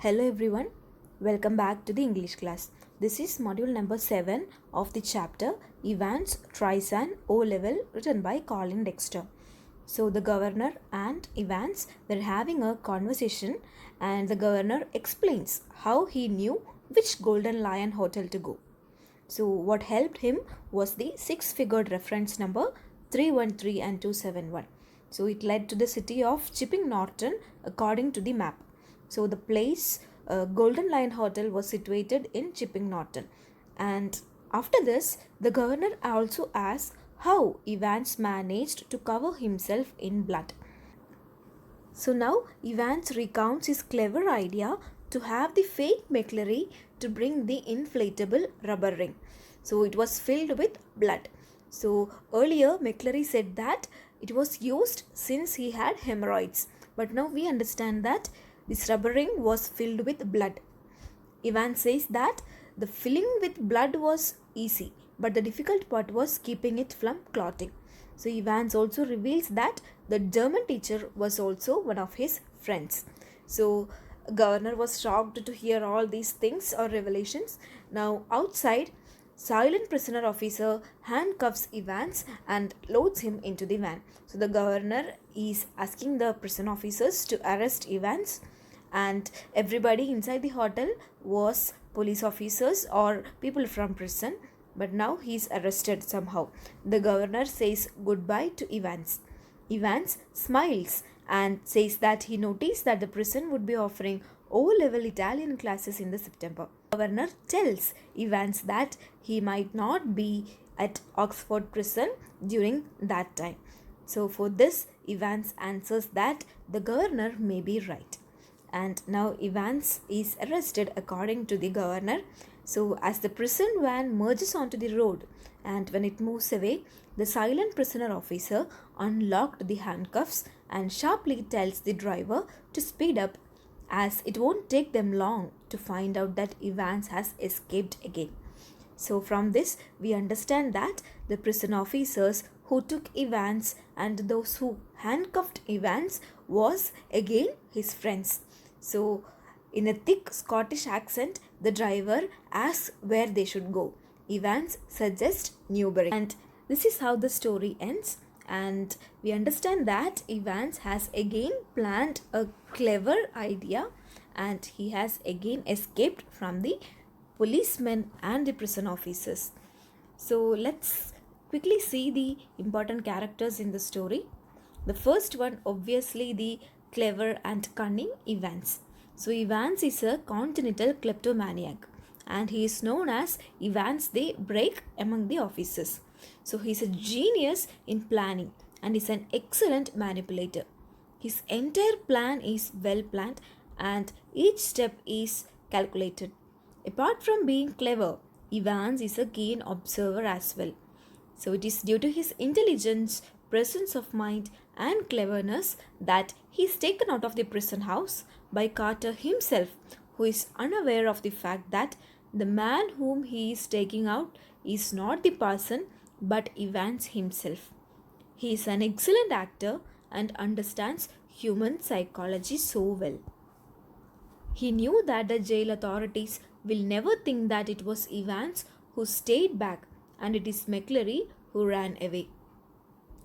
Hello everyone, welcome back to the English class. This is module number 7 of the chapter Evans Tries an O-Level written by Colin Dexter. So the governor and Evans were having a conversation and the governor explains how he knew which Golden Lion hotel to go. So what helped him was the six-figured reference number 313 and 271. So it led to the city of Chipping Norton according to the map. So the place Golden Lion Hotel was situated in Chipping Norton. And after this, the governor also asked how Evans managed to cover himself in blood. So now Evans recounts his clever idea to have the fake McClary to bring the inflatable rubber ring. So it was filled with blood. So earlier McClary said that it was used since he had hemorrhoids. But now we understand that this rubber ring was filled with blood. Evans says that the filling with blood was easy, but the difficult part was keeping it from clotting. So Evans also reveals that the German teacher was also one of his friends. So governor was shocked to hear all these things or revelations. Now outside, silent prisoner officer handcuffs Evans and loads him into the van. So the governor is asking the prison officers to arrest Evans, and everybody inside the hotel was police officers or people from prison, but now he's arrested somehow. The governor says goodbye to Evans. Evans smiles and says that he noticed that the prison would be offering O-level Italian classes in the September. The governor tells Evans that he might not be at Oxford prison during that time. So for this, Evans answers that the governor may be right. And now Evans is arrested according to the governor. So as the prison van merges onto the road and when it moves away, the silent prisoner officer unlocked the handcuffs and sharply tells the driver to speed up, as it won't take them long to find out that Evans has escaped again. So from this we understand that the prison officers who took Evans and those who handcuffed Evans was again his friends. So in a thick Scottish accent, the driver asks where they should go. Evans suggests Newbury. And this is how the story ends. And we understand that Evans has again planned a clever idea and he has again escaped from the policemen and the prison officers. So let's quickly see the important characters in the story. The first one, obviously the clever and cunning Evans. So Evans is a congenital kleptomaniac and he is known as Evans the Break among the officers. So he is a genius in planning and is an excellent manipulator. His entire plan is well planned and each step is calculated. Apart from being clever, Evans is a keen observer as well. So it is due to his intelligence, presence of mind and cleverness that he is taken out of the prison house by Carter himself, who is unaware of the fact that the man whom he is taking out is not the person but Evans himself. He is an excellent actor and understands human psychology so well. He knew that the jail authorities will never think that it was Evans who stayed back and it is McClary who ran away.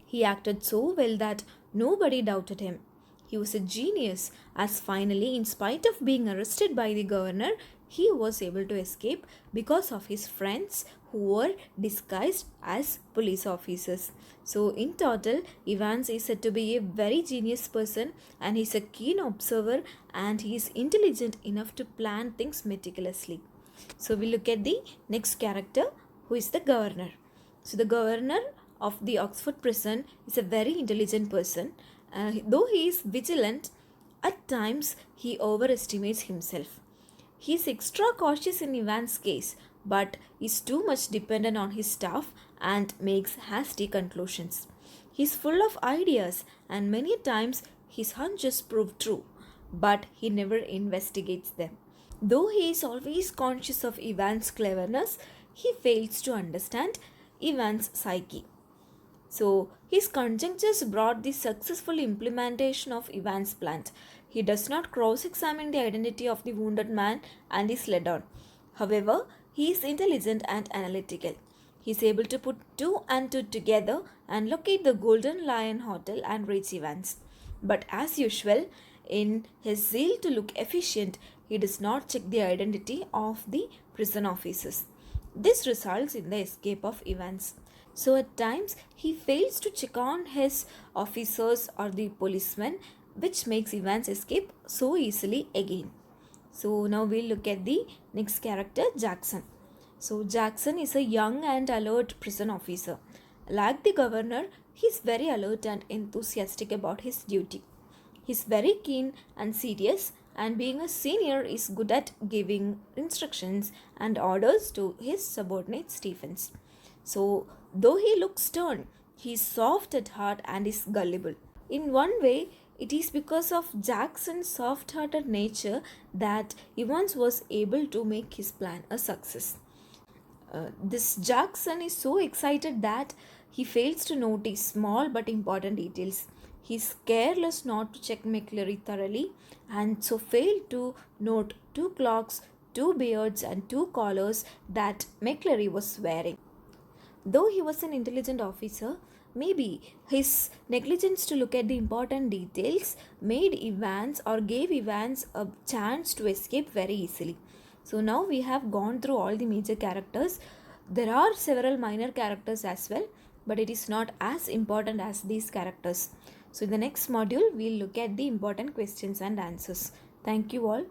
He acted so well that nobody doubted him. He was a genius, as finally, in spite of being arrested by the governor, he was able to escape because of his friends who were disguised as police officers. So in total, Evans is said to be a very genius person and he is a keen observer and he is intelligent enough to plan things meticulously. So we look at the next character, who is the governor. So the governor of the Oxford prison is a very intelligent person. Though he is vigilant, at times he overestimates himself. He is extra cautious in Evans' case, but is too much dependent on his staff and makes hasty conclusions. He is full of ideas and many times his hunches prove true, but he never investigates them. Though he is always conscious of Evans' cleverness, he fails to understand Evans' psyche. So his conjunctures brought the successful implementation of Evans' plan. He does not cross-examine the identity of the wounded man and is led on. However, he is intelligent and analytical. He is able to put two and two together and locate the Golden Lion Hotel and reach Evans. But as usual, in his zeal to look efficient, he does not check the identity of the prison officers. This results in the escape of Evans. So at times he fails to check on his officers or the policemen, which makes Evans escape so easily again. So now we'll look at the next character, Jackson. So Jackson is a young and alert prison officer. Like the governor, he is very alert and enthusiastic about his duty. He is very keen and serious, and being a senior is good at giving instructions and orders to his subordinate Stephens. So though he looks stern, he is soft at heart and is gullible. In one way, it is because of Jackson's soft-hearted nature that Evans was able to make his plan a success. This Jackson is so excited that he fails to notice small but important details. He is careless not to check McCleary thoroughly and so failed to note two clocks, two beards, and two collars that McCleary was wearing. Though he was an intelligent officer, maybe his negligence to look at the important details made Evans or gave Evans a chance to escape very easily. So now we have gone through all the major characters. There are several minor characters as well, but it is not as important as these characters. So in the next module, we'll look at the important questions and answers. Thank you all.